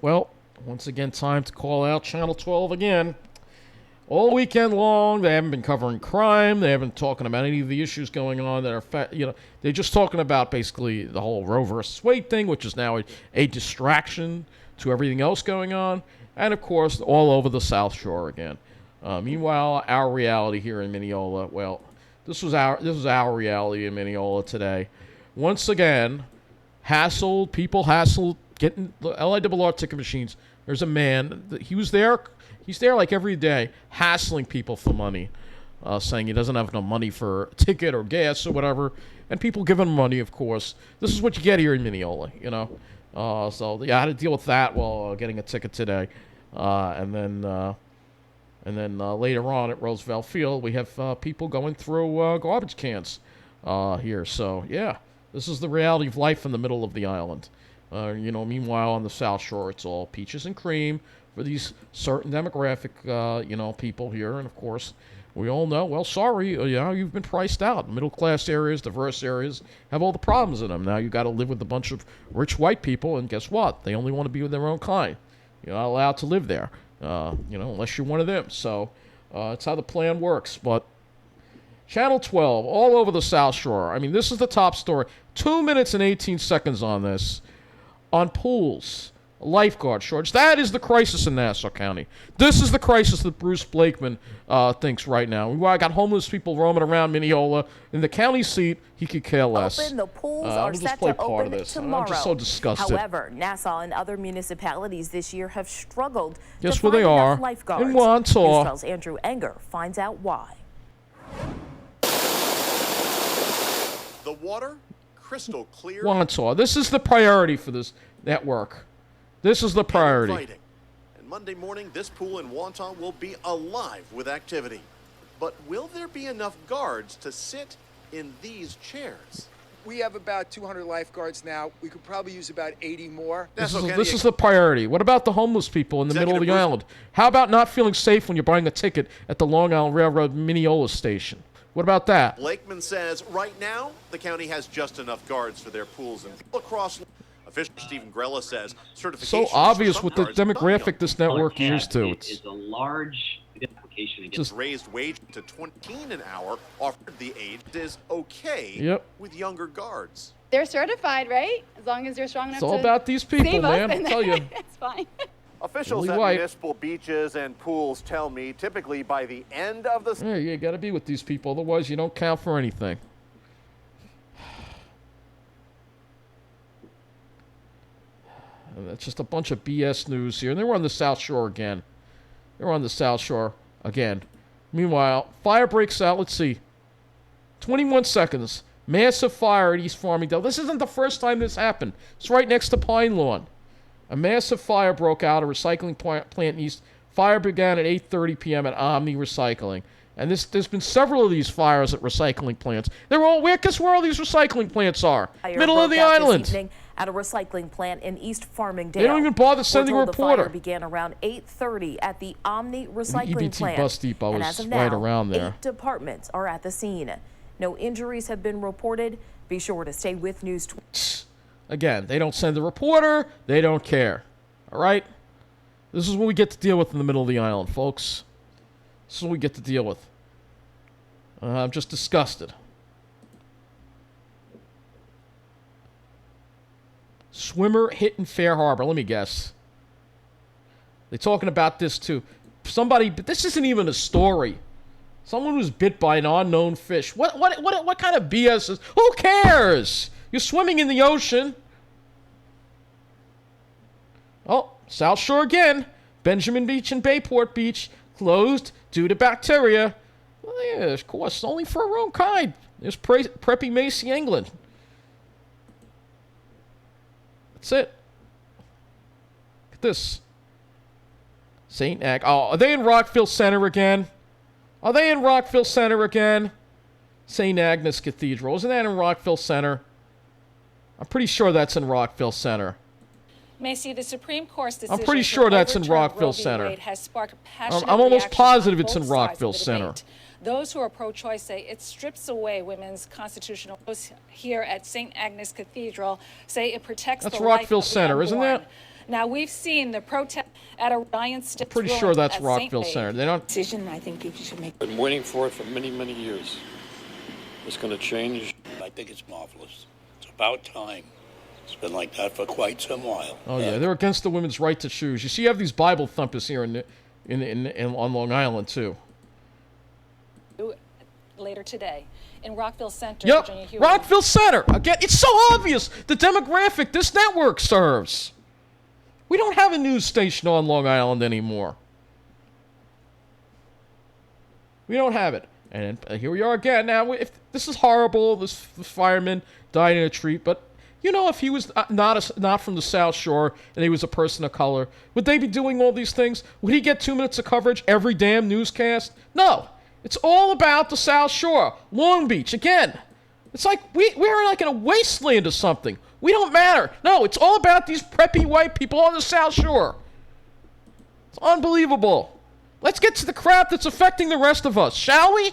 Well, once again, time to call out Channel 12 again. All weekend long, they haven't been covering crime. They haven't been talking about any of the issues going on that are, they're just talking about basically the whole Roe versus Wade thing, which is now a distraction to everything else going on. And, of course, all over the South Shore again. Meanwhile, our reality here in Mineola, well, this was our reality in Mineola today. Once again, people hassled, getting the LIRR ticket machines. There's a man, he's there like every day, hassling people for money, saying he doesn't have enough money for a ticket or gas or whatever, and people give him money, of course. This is what you get here in Mineola, So I had to deal with that while getting a ticket today. And then later on at Roosevelt Field, we have people going through garbage cans here. So, yeah, this is the reality of life in the middle of the island. Meanwhile, on the South Shore, it's all peaches and cream for these certain demographic, people here. And, of course, we all know, well, sorry, you've been priced out. Middle-class areas, diverse areas have all the problems in them. Now you got to live with a bunch of rich white people, and guess what? They only want to be with their own kind. You're not allowed to live there, unless you're one of them. So it's how the plan works. But Channel 12, all over the South Shore. I mean, this is the top story. 2 minutes and 18 seconds on this. On pools, lifeguard shortage. That is the crisis in Nassau County. This is the crisis that Bruce Blakeman thinks right now. I got homeless people roaming around Mineola. In the county seat, he could care less. The pools are set to open tomorrow. I'm just so disgusted. However, Nassau and other municipalities this year have struggled to where find they are. enough lifeguards. In Wantagh. Newswell's Andrew Enger finds out why. The water, crystal clear. Wantagh. This is the priority for this network. This is the priority. And Monday morning, this pool in Wantagh will be alive with activity. But will there be enough guards to sit in these chairs? We have about 200 lifeguards now. We could probably use about 80 more. This is the priority. What about the homeless people in the middle of the island? How about not feeling safe when you're buying a ticket at the Long Island Railroad Mineola station? What about that? Blakeman says right now, the county has just enough guards for their pools and across. Official Stephen Grella says certification. So obvious with the demographic this network used to. It's a large application. Just raised wage to $20 an hour. Offered the aid is okay with younger guards. They're certified, right? As long as they're strong enough. It's all about these people, man. I tell you. It's fine. Officials at municipal beaches and pools tell me typically by the end of the. Yeah, you got to be with these people, otherwise you don't count for anything. And that's just a bunch of BS news here. And they were on the South Shore again. Meanwhile, fire breaks out. Let's see. 21 seconds. Massive fire at East Farmingdale. This isn't the first time this happened. It's right next to Pine Lawn. A massive fire broke out at a recycling plant in East. Fire began at 8:30 p.m. at Omni Recycling. And there's been several of these fires at recycling plants. Guess where all these recycling plants are? Middle of the island. At a recycling plant in East Farmingdale. They don't even bother sending a reporter. The fire began around 8:30 at the Omni Recycling plant. Bus Depot and is as of right now, around there. 8 departments are at the scene. No injuries have been reported. Be sure to stay with News 12. Again, they don't send a reporter. They don't care. All right? This is what we get to deal with in the middle of the island, folks. This is what we get to deal with. I'm just disgusted. Swimmer hit in Fair Harbor. Let me guess. They're talking about this too. But this isn't even a story. Someone was bit by an unknown fish. What kind of BS is? Who cares? You're swimming in the ocean. Oh, South Shore again. Benjamin Beach and Bayport Beach closed due to bacteria. Well, yeah, of course, only for our own kind. There's Preppy Macy, England. That's it. Look at this. St. Ag. Oh, are they in Rockville Center again? St. Agnes Cathedral. Isn't that in Rockville Center? I'm pretty sure that's in Rockville Center. Macy, the Supreme Court's decision I'm pretty sure that's in Rockville Center. Has sparked passionate I'm almost reaction positive on it's in both sides Rockville of the Center. debate. Those who are pro-choice say it strips away women's constitutional rights. Here at St. Agnes Cathedral say it protects That's the Rockville life of Center, the isn't unborn. it? Now, we've seen the protest at Orion Stick. Pretty sure that's Rockville Center. They don't. Decision I think you should make. Been waiting for it for many, many years. It's going to change. I think it's marvelous. It's about time. It's been like that for quite some while. Oh yeah, they're against the women's right to choose. You see, you have these Bible thumpers here on Long Island too. Later today in Rockville Center, Yep, Virginia Hewlett. Rockville Center. Again, it's so obvious the demographic this network serves. We don't have a news station on Long Island anymore. We don't have it. And here we are again. Now, if this is horrible, this fireman died in a tree, but you know, if he was not from the South Shore and he was a person of color, would they be doing all these things? Would he get 2 minutes of coverage every damn newscast? No. It's all about the South Shore. Long Beach, again. It's like we're like in a wasteland or something. We don't matter. No, it's all about these preppy white people on the South Shore. It's unbelievable. Let's get to the crap that's affecting the rest of us, shall we?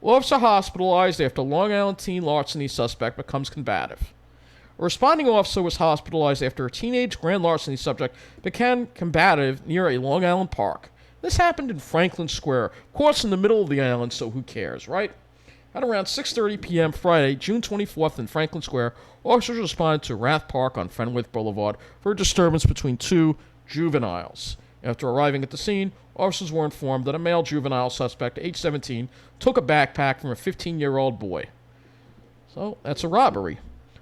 Officer hospitalized after Long Island teen larceny suspect becomes combative. A responding officer was hospitalized after a teenage grand larceny subject became combative near a Long Island park. This happened in Franklin Square, of course in the middle of the island, so who cares, right? At around 6:30 p.m. Friday, June 24th in Franklin Square, officers responded to Rath Park on Fenwith Boulevard for a disturbance between two juveniles. After arriving at the scene, officers were informed that a male juvenile suspect, age 17, took a backpack from a 15-year-old boy. So, that's a robbery.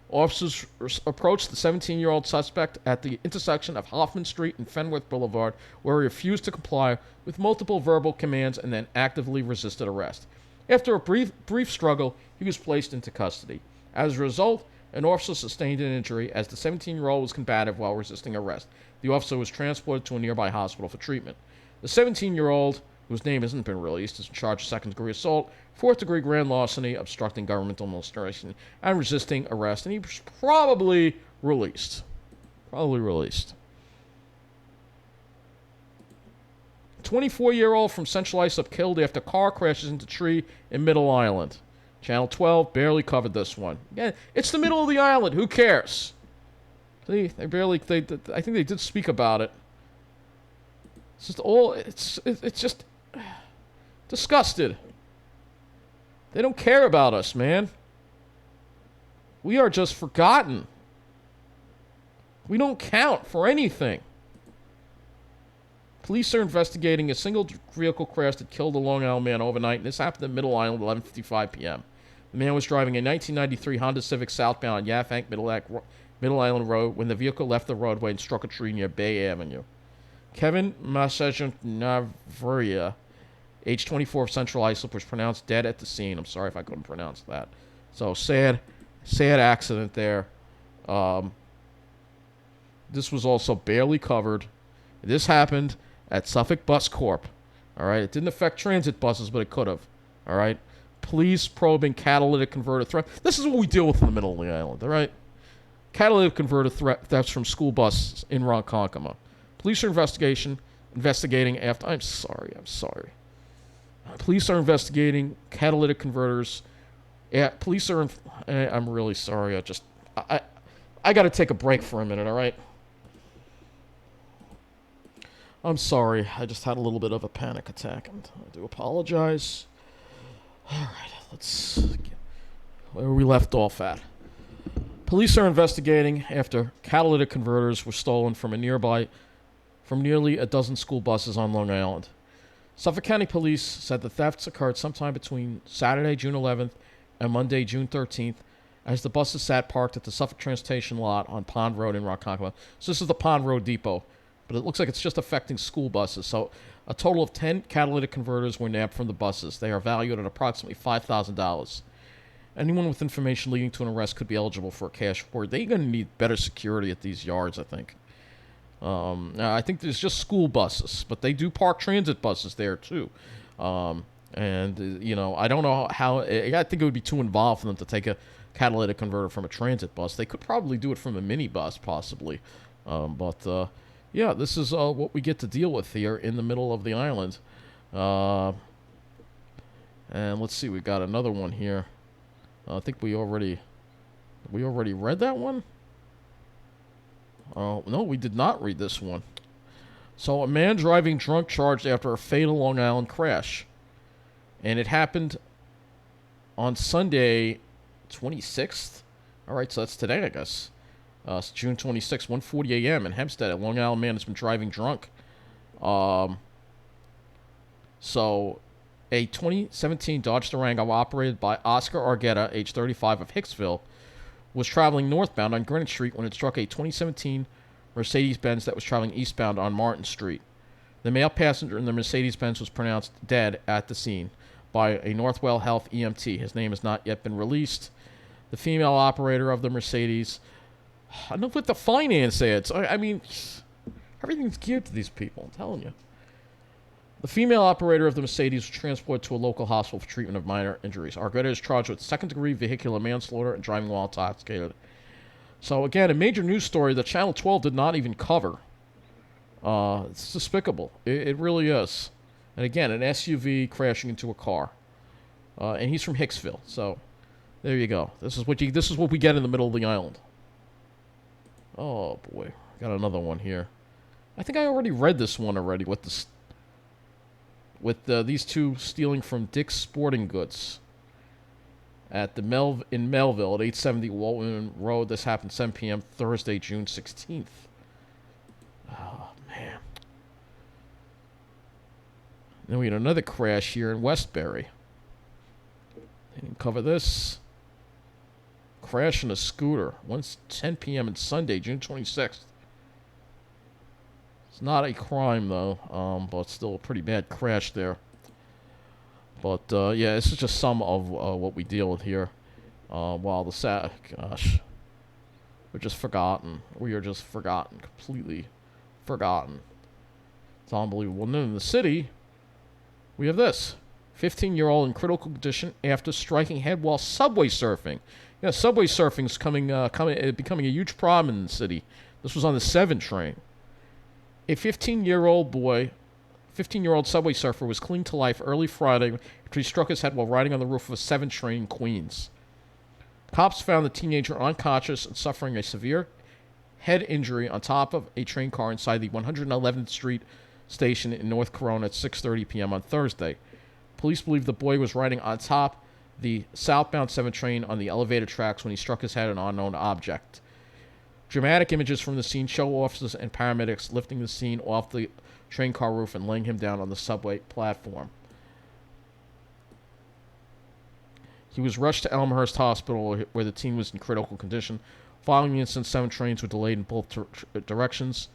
Officers approached the 17-year-old suspect at the intersection of Hoffman Street and Fenwith Boulevard, where he refused to comply with multiple verbal commands and then actively resisted arrest. After a brief struggle, he was placed into custody. As a result, an officer sustained an injury as the 17-year-old was combative while resisting arrest. The officer was transported to a nearby hospital for treatment. The 17-year-old, whose name hasn't been released, is in charge of second-degree assault, fourth-degree grand larceny, obstructing governmental administration, and resisting arrest, and he was probably released. Probably released. 24-year-old from Central Islip killed after car crashes into tree in Middle Island. Channel 12 barely covered this one. Again, it's the middle of the island. Who cares? I think they did speak about it. It's just it's just disgusted. They don't care about us, man. We are just forgotten. We don't count for anything. Police are investigating a single vehicle crash that killed a Long Island man overnight, and this happened at Middle Island at 11:55 p.m. The man was driving a 1993 Honda Civic southbound Yaphank Middle Island Road when the vehicle left the roadway and struck a tree near Bay Avenue. Kevin Masajantnaveria, age 24 of Central Islip, was pronounced dead at the scene. I'm sorry if I couldn't pronounce that. So sad accident there. This was also barely covered. This happened at Suffolk Bus Corp. All right, it didn't affect transit buses, but it could have. All right, police probing catalytic converter theft. This is what we deal with in the middle of the island. All right, catalytic converter thefts from school buses in Ronkonkoma. Police are investigating after. I'm sorry. Police are investigating catalytic converters. Yeah, police are. I'm really sorry. I got to take a break for a minute. All right. I'm sorry. I just had a little bit of a panic attack, and I do apologize. All right, let's get where we left off at. Police are investigating after catalytic converters were stolen from nearly a dozen school buses on Long Island. Suffolk County Police said the thefts occurred sometime between Saturday, June 11th and Monday, June 13th, as the buses sat parked at the Suffolk Transportation lot on Pond Road in Ronkonkoma. So this is the Pond Road Depot, but it looks like it's just affecting school buses. So a total of 10 catalytic converters were nabbed from the buses. They are valued at approximately $5,000. Anyone with information leading to an arrest could be eligible for a cash reward. They're going to need better security at these yards, I think. Now, I think there's just school buses, but they do park transit buses there, too. I don't know how. I think it would be too involved for them to take a catalytic converter from a transit bus. They could probably do it from a minibus, possibly. Yeah, this is what we get to deal with here in the middle of the island. And let's see, we got another one here. I think we already We already read that one? Oh, no, we did not read this one. So, a man driving drunk charged after a fatal Long Island crash. And it happened on Sunday, 26th? Alright, so that's today, I guess. It's June 26th, 1:40 a.m. in Hempstead. A Long Island man has been driving drunk. So, a 2017 Dodge Durango operated by Oscar Argueta, age 35, of Hicksville, was traveling northbound on Greenwich Street when it struck a 2017 Mercedes-Benz that was traveling eastbound on Martin Street. The male passenger in the Mercedes-Benz was pronounced dead at the scene by a Northwell Health EMT. His name has not yet been released. The female operator of the Mercedes... Enough with the finance ads. I mean, everything's geared to these people, I'm telling you. The female operator of the Mercedes was transported to a local hospital for treatment of minor injuries. Argueta is charged with second-degree vehicular manslaughter and driving while intoxicated. So, again, a major news story that Channel 12 did not even cover. It's despicable. It really is. And, again, an SUV crashing into a car. And he's from Hicksville. So, there you go. This is what we get in the middle of the island. Oh, boy. Got another one here. I think I already read this one already with these two stealing from Dick's Sporting Goods at in Melville at 870 Walton Road. This happened 7 p.m. Thursday, June 16th. Oh, man. Then we had another crash here in Westbury. They didn't cover this. Crash in a scooter. 10 p.m. on Sunday, June 26th. It's not a crime, though, but still a pretty bad crash there. But, yeah, this is just some of what we deal with here. While gosh. We're just forgotten. We are just forgotten. Completely forgotten. It's unbelievable. And then in the city, we have this. 15-year-old in critical condition after striking head while subway surfing. Yeah, subway surfing is becoming a huge problem in the city. This was on the 7 train. A 15-year-old subway surfer was clinging to life early Friday after he struck his head while riding on the roof of a 7 train in Queens. Cops found the teenager unconscious and suffering a severe head injury on top of a train car inside the 111th Street station in North Corona at 6:30 p.m. on Thursday. Police believe the boy was riding on top the southbound 7 train on the elevated tracks when he struck his head at an unknown object. Dramatic images from the scene show officers and paramedics lifting the scene off the train car roof and laying him down on the subway platform. He was rushed to Elmhurst Hospital, where the teen was in critical condition. Following the incident, 7 trains were delayed in both directions.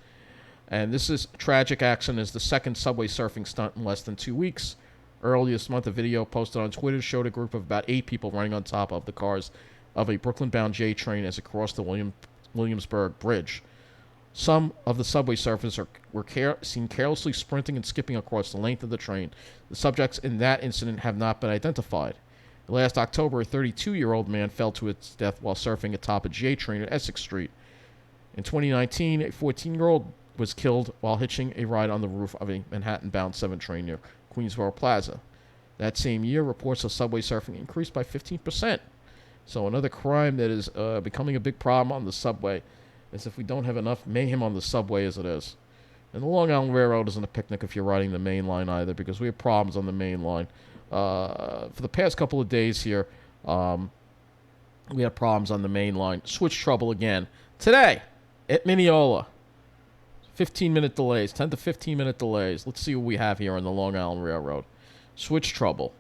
And this tragic accident is the second subway surfing stunt in less than 2 weeks. Earlier this month, a video posted on Twitter showed a group of about 8 people running on top of the cars of a Brooklyn-bound J train as it crossed the Williamsburg Bridge. Some of the subway surfers were seen carelessly sprinting and skipping across the length of the train. The subjects in that incident have not been identified. Last October, a 32-year-old man fell to his death while surfing atop a J train at Essex Street. In 2019, a 14-year-old was killed while hitching a ride on the roof of a Manhattan-bound 7 train near Queensboro Plaza. That same year, reports of subway surfing increased by 15%. So another crime that is becoming a big problem on the subway is if we don't have enough mayhem on the subway as it is. And the Long Island Railroad isn't a picnic if you're riding the main line either, because we have problems on the main line. For the past couple of days here, we had problems on the main line. Switch trouble again. Today, at Mineola. 15-minute delays, 10 to 15-minute delays. Let's see what we have here on the Long Island Railroad. Switch trouble.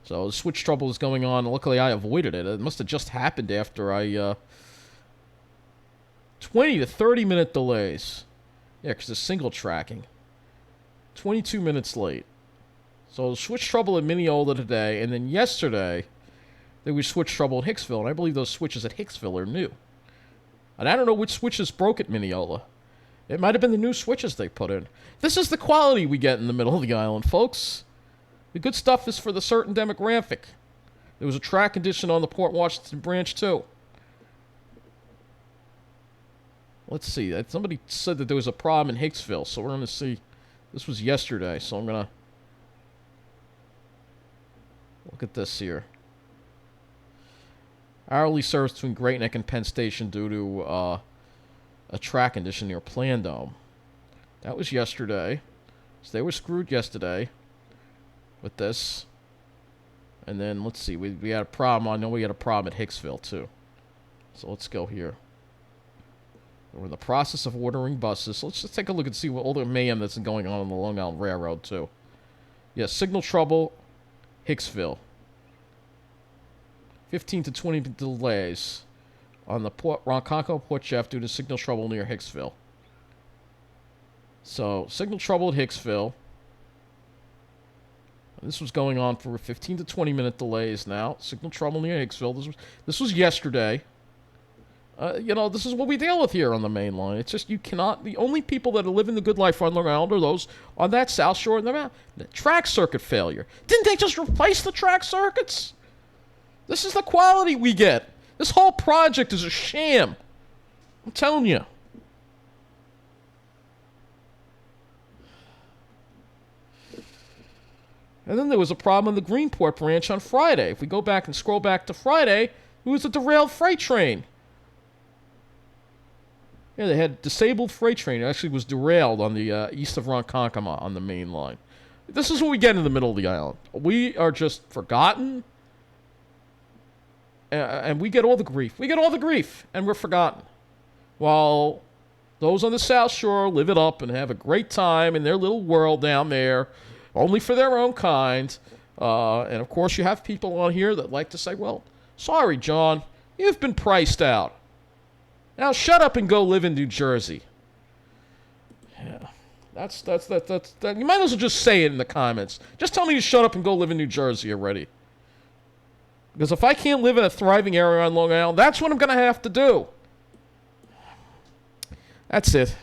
So the switch trouble is going on. Luckily, I avoided it. It must have just happened after I... 20 to 30-minute delays. Yeah, because it's single tracking. 22 minutes late. So switch trouble at Mineola today, and then yesterday, there was switch trouble at Hicksville, and I believe those switches at Hicksville are new. And I don't know which switches broke at Mineola. It might have been the new switches they put in. This is the quality we get in the middle of the island, folks. The good stuff is for the certain demographic. There was a track condition on the Port Washington branch, too. Let's see. Somebody said that there was a problem in Hicksville, so we're going to see. This was yesterday, so I'm going to look at this here. Hourly service between Great Neck and Penn Station due to a track condition near Plandome. That was yesterday. So they were screwed yesterday with this. And then, let's see, we had a problem. I know we had a problem at Hicksville, too. So let's go here. We're in the process of ordering buses. So let's just take a look and see what all the mayhem that's going on the Long Island Railroad, too. Yeah, signal trouble, Hicksville. 15 to 20 delays on the Ronkonkoma Port Jeff due to signal trouble near Hicksville. So, signal trouble at Hicksville. This was going on for 15 to 20 minute delays now. Signal trouble near Hicksville. This was yesterday. You know, this is what we deal with here on the main line. It's just you cannot... The only people that are living the good life on Long Island are those on that South Shore and the track circuit failure. Didn't they just replace the track circuits? This is the quality we get. This whole project is a sham. I'm telling you. And then there was a problem on the Greenport branch on Friday. If we go back and scroll back to Friday, it was a derailed freight train. Yeah, they had a disabled freight train. It actually was derailed on the east of Ronkonkoma on the main line. This is what we get in the middle of the island. We are just forgotten. And we get all the grief. We get all the grief, and we're forgotten. While those on the South Shore live it up and have a great time in their little world down there, only for their own kind. And, of course, you have people on here that like to say, well, sorry, John, you've been priced out. Now shut up and go live in New Jersey. Yeah, that's you might as well just say it in the comments. Just tell me to shut up and go live in New Jersey already. Because if I can't live in a thriving area on Long Island, that's what I'm going to have to do. That's it.